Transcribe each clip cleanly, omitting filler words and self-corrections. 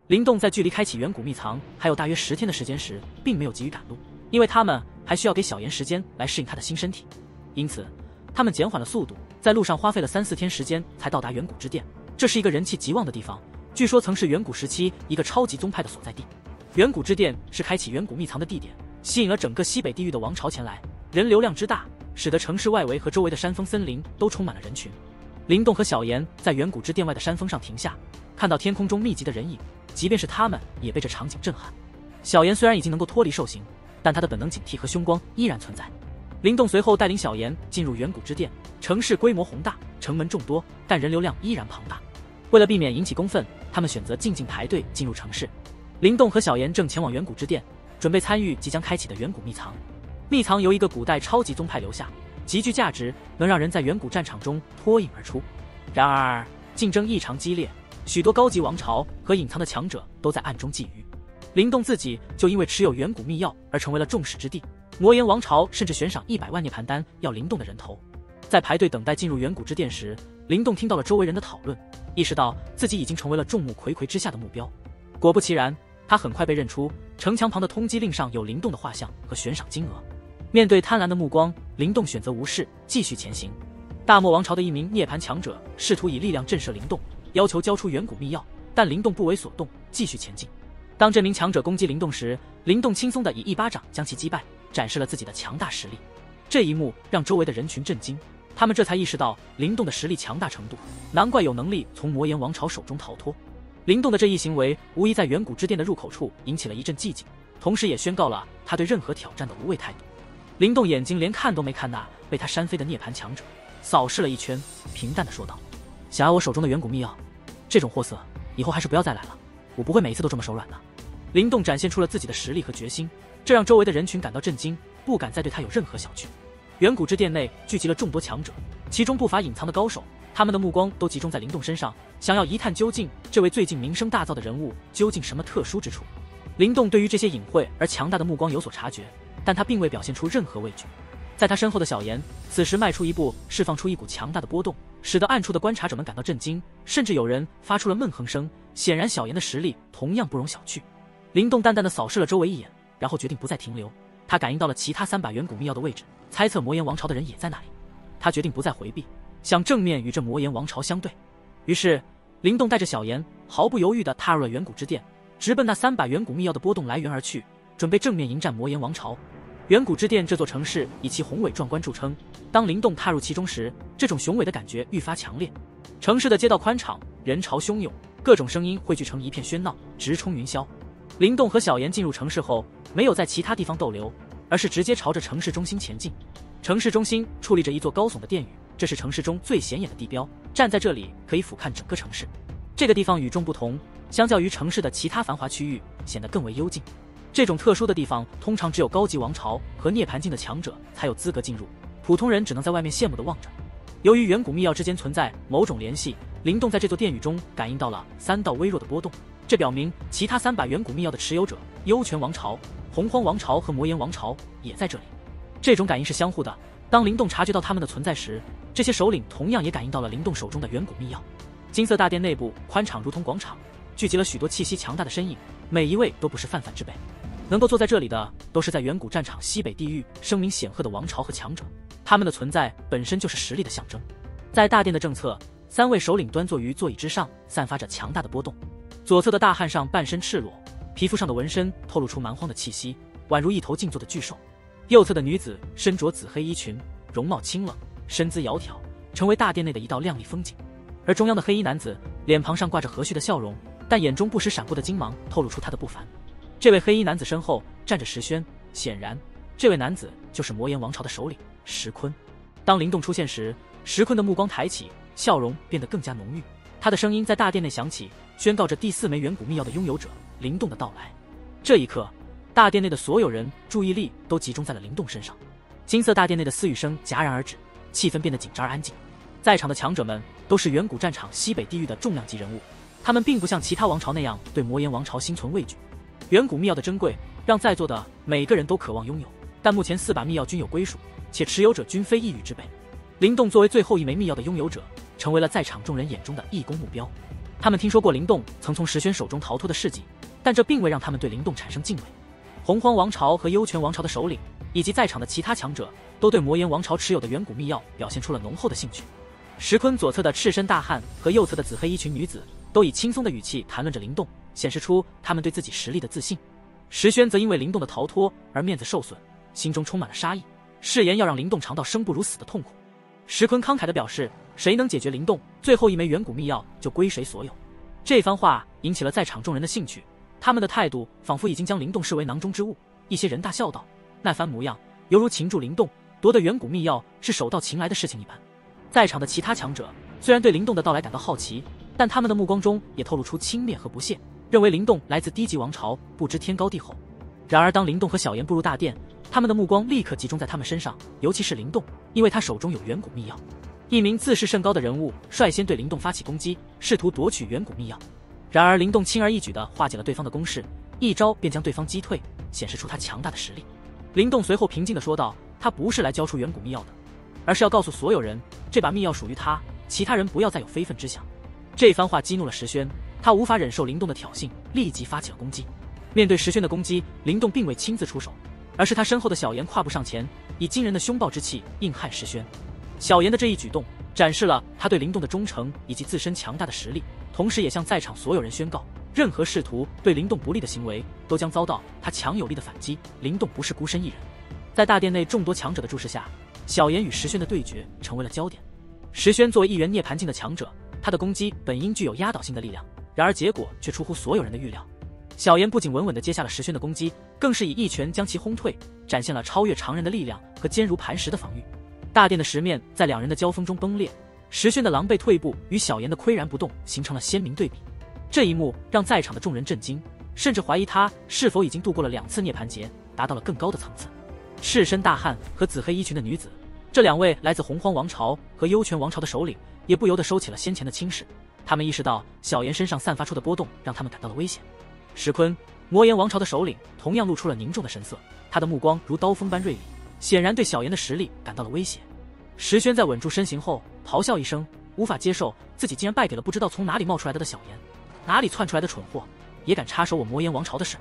灵动在距离开启远古秘藏还有大约10天的时间时，并没有急于赶路，因为他们还需要给小妍时间来适应他的新身体，因此他们减缓了速度，在路上花费了3、4天时间才到达远古之殿。这是一个人气极旺的地方，据说曾是远古时期一个超级宗派的所在地。远古之殿是开启远古秘藏的地点，吸引了整个西北地域的王朝前来，人流量之大，使得城市外围和周围的山峰森林都充满了人群。灵动和小妍在远古之殿外的山峰上停下，看到天空中密集的人影，即便是他们也被这场景震撼。小妍虽然已经能够脱离兽形，但她的本能警惕和凶光依然存在。灵动随后带领小妍进入远古之殿，城市规模宏大，城门众多，但人流量依然庞大。为了避免引起公愤，他们选择静静排队进入城市。灵动和小妍正前往远古之殿，准备参与即将开启的远古秘藏。秘藏由一个古代超级宗派留下，极具价值，能让人在远古战场中脱颖而出。然而竞争异常激烈，许多高级王朝和隐藏的强者都在暗中觊觎。灵动自己就因为持有远古秘药而成为了众矢之的，魔岩王朝甚至悬赏100万涅槃丹要灵动的人头。在排队等待进入远古之殿时，灵动听到了周围人的讨论，意识到自己已经成为了众目睽睽之下的目标。果不其然，他很快被认出，城墙旁的通缉令上有灵动的画像和悬赏金额。面对贪婪的目光，灵动选择无视，继续前行。大漠王朝的一名涅槃强者试图以力量震慑灵动，要求交出远古秘药，但灵动不为所动，继续前进。当这名强者攻击灵动时，灵动轻松地以一巴掌将其击败，展示了自己的强大实力。这一幕让周围的人群震惊，他们这才意识到灵动的实力强大程度，难怪有能力从魔岩王朝手中逃脱。灵动的这一行为无疑在远古之殿的入口处引起了一阵寂静，同时也宣告了他对任何挑战的无畏态度。灵动眼睛连看都没看那被他扇飞的涅槃强者，扫视了一圈，平淡地说道：想要我手中的远古秘药，这种货色以后还是不要再来了，我不会每一次都这么手软的。灵动展现出了自己的实力和决心，这让周围的人群感到震惊，不敢再对他有任何小觑。远古之殿内聚集了众多强者，其中不乏隐藏的高手，他们的目光都集中在灵动身上，想要一探究竟这位最近名声大噪的人物究竟什么特殊之处。灵动对于这些隐晦而强大的目光有所察觉，但他并未表现出任何畏惧。在他身后的小妍此时迈出一步，释放出一股强大的波动，使得暗处的观察者们感到震惊，甚至有人发出了闷哼声。显然小妍的实力同样不容小觑。灵动淡淡的扫视了周围一眼，然后决定不再停留。他感应到了其他3把远古秘药的位置，猜测魔岩王朝的人也在那里。他决定不再回避，想正面与这魔岩王朝相对。于是灵动带着小妍毫不犹豫地踏入了远古之殿，直奔那3把远古秘药的波动来源而去，准备正面迎战魔岩王朝。远古之殿这座城市以其宏伟壮观著称，当灵动踏入其中时，这种雄伟的感觉愈发强烈。城市的街道宽敞，人潮汹涌，各种声音汇聚成一片喧闹，直冲云霄。灵动和小妍进入城市后，没有在其他地方逗留，而是直接朝着城市中心前进。城市中心矗立着一座高耸的殿宇，这是城市中最显眼的地标，站在这里可以俯瞰整个城市。这个地方与众不同，相较于城市的其他繁华区域，显得更为幽静。这种特殊的地方通常只有高级王朝和涅槃境的强者才有资格进入，普通人只能在外面羡慕地望着。由于远古秘药之间存在某种联系，灵动在这座殿宇中感应到了3道微弱的波动，这表明其他3把远古秘药的持有者幽泉王朝、洪荒王朝和魔岩王朝也在这里。这种感应是相互的，当灵动察觉到他们的存在时，这些首领同样也感应到了灵动手中的远古秘药。金色大殿内部宽敞如同广场，聚集了许多气息强大的身影，每一位都不是泛泛之辈。能够坐在这里的都是在远古战场西北地域声名显赫的王朝和强者，他们的存在本身就是实力的象征。在大殿的正侧，3位首领端坐于座椅之上，散发着强大的波动。左侧的大汉上半身赤裸，皮肤上的纹身透露出蛮荒的气息，宛如一头静坐的巨兽。右侧的女子身着紫黑衣裙，容貌清冷，身姿窈窕，成为大殿内的一道亮丽风景。而中央的黑衣男子脸庞上挂着和煦的笑容，但眼中不时闪过的金芒透露出他的不凡。这位黑衣男子身后站着石轩，显然这位男子就是魔岩王朝的首领石坤。当灵动出现时，石坤的目光抬起，笑容变得更加浓郁。他的声音在大殿内响起，宣告着第4枚远古秘药的拥有者灵动的到来。这一刻，大殿内的所有人注意力都集中在了灵动身上。金色大殿内的私语声戛然而止，气氛变得紧张而安静。在场的强者们都是远古战场西北地域的重量级人物，他们并不像其他王朝那样对魔岩王朝心存畏惧。远古秘药的珍贵让在座的每个人都渴望拥有，但目前4把秘药均有归属，且持有者均非一隅之辈。灵动作为最后1枚秘药的拥有者，成为了在场众人眼中的义工目标。他们听说过灵动曾从石轩手中逃脱的事迹，但这并未让他们对灵动产生敬畏。洪荒王朝和幽泉王朝的首领以及在场的其他强者都对魔岩王朝持有的远古秘药表现出了浓厚的兴趣。石坤左侧的赤身大汉和右侧的紫黑衣裙女子都以轻松的语气谈论着灵动，显示出他们对自己实力的自信。石轩则因为灵动的逃脱而面子受损，心中充满了杀意，誓言要让灵动尝到生不如死的痛苦。石坤慷慨地表示，谁能解决灵动最后一枚远古秘药就归谁所有。这番话引起了在场众人的兴趣，他们的态度仿佛已经将灵动视为囊中之物。一些人大笑道，那番模样犹如擒住灵动夺得远古秘药是手到擒来的事情一般。在场的其他强者虽然对灵动的到来感到好奇，但他们的目光中也透露出轻蔑和不屑，认为灵动来自低级王朝，不知天高地厚。然而当灵动和小妍步入大殿，他们的目光立刻集中在他们身上，尤其是灵动，因为他手中有远古秘药。一名自视甚高的人物率先对灵动发起攻击，试图夺取远古秘药。然而灵动轻而易举地化解了对方的攻势，一招便将对方击退，显示出他强大的实力。灵动随后平静地说道，他不是来交出远古秘药的，而是要告诉所有人，这把秘药属于他，其他人不要再有非分之想。这番话激怒了石轩，他无法忍受灵动的挑衅，立即发起了攻击。面对石轩的攻击，灵动并未亲自出手，而是他身后的小妍跨步上前，以惊人的凶暴之气硬撼石轩。小妍的这一举动展示了他对灵动的忠诚以及自身强大的实力，同时也向在场所有人宣告，任何试图对灵动不利的行为都将遭到他强有力的反击，灵动不是孤身一人。在大殿内众多强者的注视下，小妍与石轩的对决成为了焦点。石轩作为一元涅槃境的强者，他的攻击本应具有压倒性的力量，然而结果却出乎所有人的预料。小妍不仅稳稳地接下了石轩的攻击，更是以一拳将其轰退，展现了超越常人的力量和坚如磐石的防御。大殿的石面在两人的交锋中崩裂，石轩的狼狈退步与小妍的岿然不动形成了鲜明对比。这一幕让在场的众人震惊，甚至怀疑他是否已经度过了2次涅槃劫，达到了更高的层次。赤身大汉和紫黑衣裙的女子，这两位来自洪荒王朝和幽泉王朝的首领，也不由得收起了先前的轻视。他们意识到小妍身上散发出的波动让他们感到了危险。石坤，魔岩王朝的首领，同样露出了凝重的神色，他的目光如刀锋般锐利，显然对小妍的实力感到了威胁。石轩在稳住身形后咆哮一声，无法接受自己竟然败给了不知道从哪里冒出来的小妍，哪里窜出来的蠢货，也敢插手我魔岩王朝的事。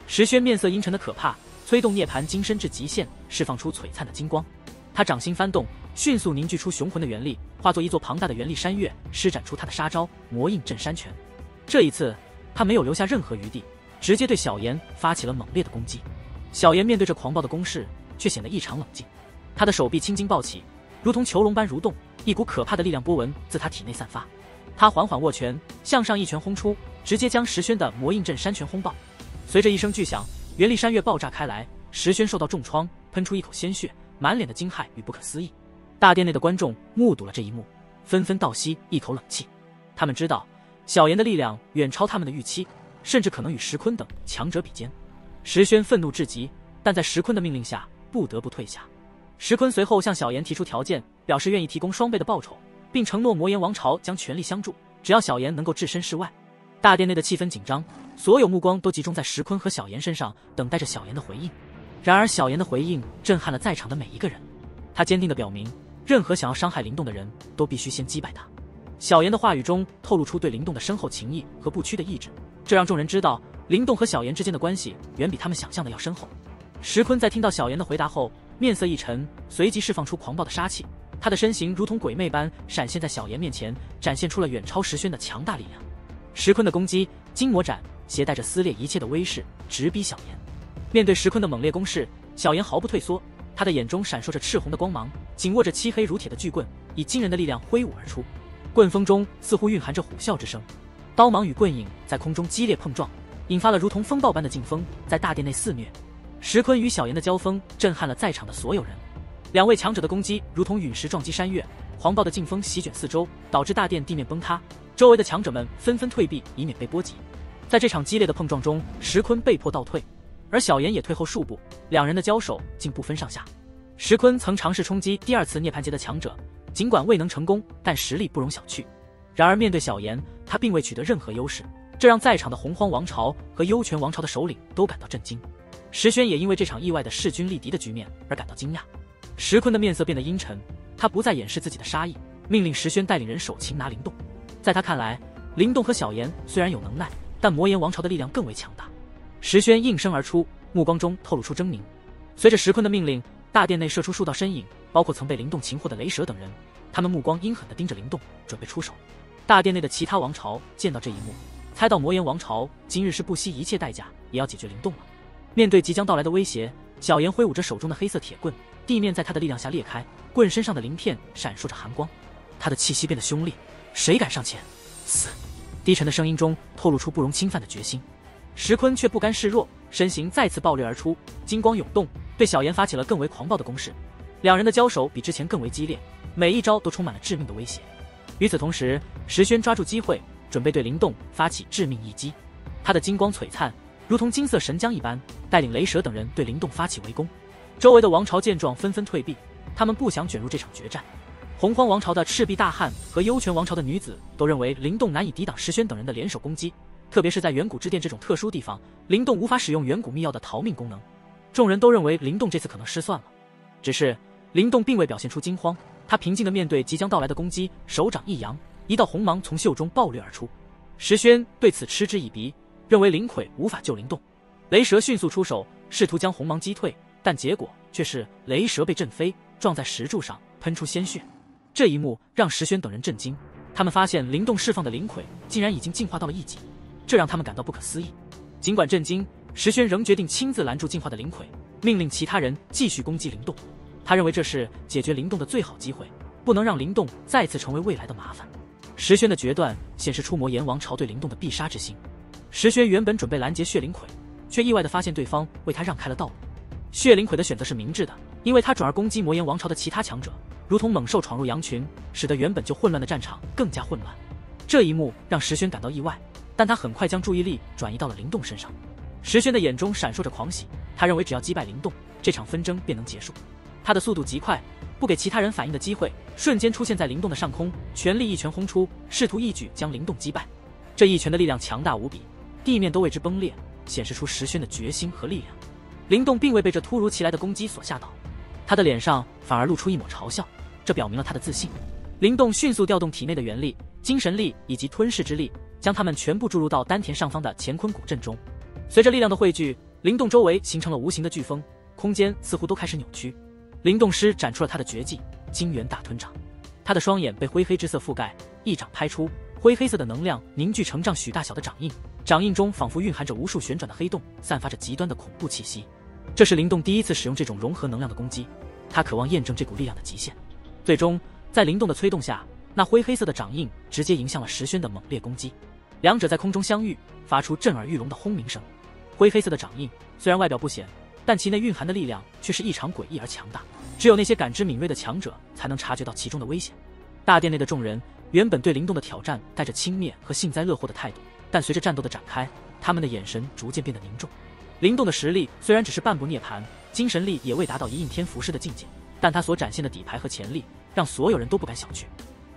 石轩面色阴沉的可怕，催动涅槃金身至极限，释放出璀璨的金光。他掌心翻动，迅速凝聚出雄浑的元力，化作一座庞大的元力山岳，施展出他的杀招魔印镇山拳。这一次他没有留下任何余地，直接对小妍发起了猛烈的攻击。小妍面对这狂暴的攻势，却显得异常冷静。他的手臂青筋暴起，如同囚笼般蠕动，一股可怕的力量波纹自他体内散发。他缓缓握拳，向上一拳轰出，直接将石轩的魔印镇山拳轰爆。随着一声巨响，元力山岳爆炸开来，石轩受到重创，喷出一口鲜血，满脸的惊骇与不可思议。大殿内的观众目睹了这一幕，纷纷倒吸一口冷气。他们知道小妍的力量远超他们的预期，甚至可能与石坤等强者比肩。石轩愤怒至极，但在石坤的命令下不得不退下。石坤随后向小妍提出条件，表示愿意提供双倍的报酬，并承诺魔岩王朝将全力相助，只要小妍能够置身事外。大殿内的气氛紧张，所有目光都集中在石坤和小妍身上，等待着小妍的回应。然而小妍的回应震撼了在场的每一个人，他坚定地表明，任何想要伤害灵动的人都必须先击败他。小妍的话语中透露出对灵动的深厚情谊和不屈的意志，这让众人知道灵动和小妍之间的关系远比他们想象的要深厚。石坤在听到小妍的回答后，面色一沉，随即释放出狂暴的杀气，他的身形如同鬼魅般闪现在小妍面前，展现出了远超石轩的强大力量。石坤的攻击金魔斩携带着撕裂一切的威势，直逼小妍。面对石坤的猛烈攻势，小妍毫不退缩，他的眼中闪烁着赤红的光芒，紧握着漆黑如铁的巨棍，以惊人的力量挥舞而出。棍锋中似乎蕴含着虎啸之声，刀芒与棍影在空中激烈碰撞，引发了如同风暴般的劲风，在大殿内肆虐。石坤与小妍的交锋震撼了在场的所有人，两位强者的攻击如同陨石撞击山岳，狂暴的劲风席卷四周，导致大殿地面崩塌，周围的强者们纷纷退避，以免被波及。在这场激烈的碰撞中，石坤被迫倒退，而小妍也退后数步，两人的交手竟不分上下。石坤曾尝试冲击第2次涅槃劫的强者，尽管未能成功，但实力不容小觑。然而面对小妍，他并未取得任何优势，这让在场的洪荒王朝和幽泉王朝的首领都感到震惊。石轩也因为这场意外的势均力敌的局面而感到惊讶。石坤的面色变得阴沉，他不再掩饰自己的杀意，命令石轩带领人手擒拿灵动。在他看来，灵动和小妍虽然有能耐，但魔岩王朝的力量更为强大。石轩应声而出，目光中透露出狰狞。随着石坤的命令，大殿内射出数道身影，包括曾被灵动擒获的雷蛇等人。他们目光阴狠地盯着灵动，准备出手。大殿内的其他王朝见到这一幕，猜到魔岩王朝今日是不惜一切代价也要解决灵动了。面对即将到来的威胁，小妍挥舞着手中的黑色铁棍，地面在他的力量下裂开，棍身上的鳞片闪烁着寒光。他的气息变得凶厉，谁敢上前，死！低沉的声音中透露出不容侵犯的决心。石坤却不甘示弱，身形再次暴掠而出，金光涌动，对小妍发起了更为狂暴的攻势。两人的交手比之前更为激烈，每一招都充满了致命的威胁。与此同时，石轩抓住机会，准备对灵动发起致命一击。他的金光璀璨，如同金色神浆一般，带领雷蛇等人对灵动发起围攻。周围的王朝见状纷纷退避，他们不想卷入这场决战。洪荒王朝的赤壁大汉和幽泉王朝的女子都认为灵动难以抵挡石轩等人的联手攻击，特别是在远古之殿这种特殊地方，灵动无法使用远古秘药的逃命功能。众人都认为灵动这次可能失算了，只是灵动并未表现出惊慌，他平静地面对即将到来的攻击，手掌一扬，一道红芒从袖中暴掠而出。石轩对此嗤之以鼻，认为灵魁无法救灵动。雷蛇迅速出手，试图将红芒击退，但结果却是雷蛇被震飞，撞在石柱上，喷出鲜血。这一幕让石轩等人震惊，他们发现灵动释放的灵魁竟然已经进化到了1级，这让他们感到不可思议。尽管震惊，石轩仍决定亲自拦住进化的灵魁，命令其他人继续攻击灵动。他认为这是解决灵动的最好机会，不能让灵动再次成为未来的麻烦。石轩的决断显示出魔岩王朝对灵动的必杀之心。石轩原本准备拦截血灵魁，却意外地发现对方为他让开了道路。血灵魁的选择是明智的，因为他转而攻击魔岩王朝的其他强者，如同猛兽闯入羊群，使得原本就混乱的战场更加混乱。这一幕让石轩感到意外，但他很快将注意力转移到了灵动身上。石轩的眼中闪烁着狂喜，他认为只要击败灵动，这场纷争便能结束。他的速度极快，不给其他人反应的机会，瞬间出现在灵动的上空，全力一拳轰出，试图一举将灵动击败。这一拳的力量强大无比，地面都为之崩裂，显示出石轩的决心和力量。灵动并未被这突如其来的攻击所吓倒，他的脸上反而露出一抹嘲笑，这表明了他的自信。灵动迅速调动体内的元力、精神力以及吞噬之力，将它们全部注入到丹田上方的乾坤古阵中。随着力量的汇聚，灵动周围形成了无形的飓风，空间似乎都开始扭曲。灵动师展出了他的绝技金元大吞掌，他的双眼被灰黑之色覆盖，一掌拍出，灰黑色的能量凝聚成丈许大小的掌印，掌印中仿佛蕴含着无数旋转的黑洞，散发着极端的恐怖气息。这是灵动第一次使用这种融合能量的攻击，他渴望验证这股力量的极限。最终在灵动的催动下，那灰黑色的掌印直接迎向了石轩的猛烈攻击，两者在空中相遇，发出震耳欲聋的轰鸣声。灰黑色的掌印虽然外表不显，但其内蕴含的力量却是异常诡异而强大，只有那些感知敏锐的强者才能察觉到其中的危险。大殿内的众人原本对灵动的挑战带着轻蔑和幸灾乐祸的态度，但随着战斗的展开，他们的眼神逐渐变得凝重。灵动的实力虽然只是半步涅槃，精神力也未达到一应天符师的境界，但他所展现的底牌和潜力让所有人都不敢小觑。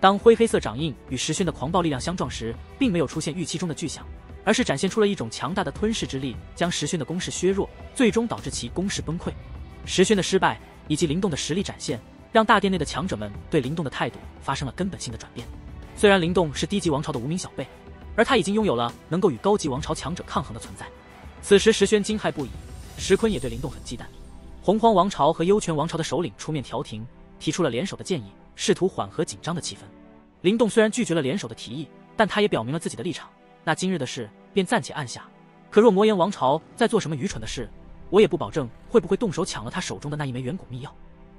当灰黑色掌印与石轩的狂暴力量相撞时，并没有出现预期中的巨响，而是展现出了一种强大的吞噬之力，将石轩的攻势削弱，最终导致其攻势崩溃。石轩的失败以及灵动的实力展现，让大殿内的强者们对灵动的态度发生了根本性的转变。虽然灵动是低级王朝的无名小辈，而他已经拥有了能够与高级王朝强者抗衡的存在。此时石轩惊骇不已，石坤也对灵动很忌惮。洪荒王朝和幽泉王朝的首领出面调停，提出了联手的建议，试图缓和紧张的气氛。灵动虽然拒绝了联手的提议，但他也表明了自己的立场，那今日的事便暂且按下。可若魔岩王朝在做什么愚蠢的事，我也不保证会不会动手抢了他手中的那一枚远古秘药。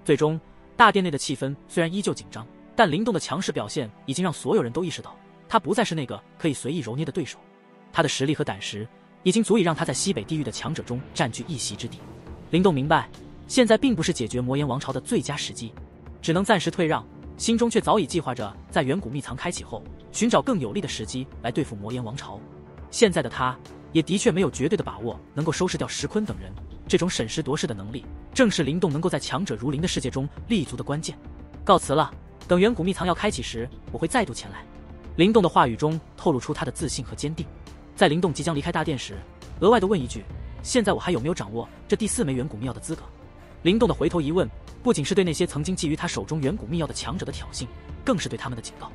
最终大殿内的气氛虽然依旧紧张，但灵动的强势表现已经让所有人都意识到，他不再是那个可以随意揉捏的对手。他的实力和胆识已经足以让他在西北地域的强者中占据一席之地。灵动明白，现在并不是解决魔岩王朝的最佳时机，只能暂时退让，心中却早已计划着在远古秘藏开启后，寻找更有利的时机来对付魔岩王朝。现在的他也的确没有绝对的把握能够收拾掉石坤等人，这种审时度势的能力，正是灵动能够在强者如林的世界中立足的关键。告辞了，等远古秘藏要开启时，我会再度前来。灵动的话语中透露出他的自信和坚定。在灵动即将离开大殿时，额外的问一句，现在我还有没有掌握这第4枚远古秘药的资格？灵动的回头一问，不仅是对那些曾经觊觎他手中远古秘药的强者的挑衅，更是对他们的警告。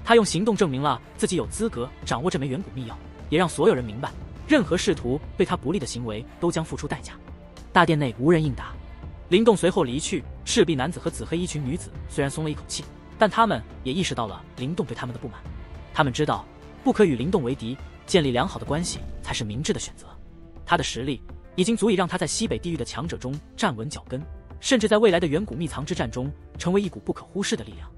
他用行动证明了自己有资格掌握这枚远古秘药，也让所有人明白，任何试图对他不利的行为都将付出代价。大殿内无人应答。林动随后离去，赤壁男子和紫黑衣群女子虽然松了一口气，但他们也意识到了林动对他们的不满。他们知道不可与林动为敌，建立良好的关系才是明智的选择。他的实力已经足以让他在西北地域的强者中站稳脚跟，甚至在未来的远古秘藏之战中成为一股不可忽视的力量。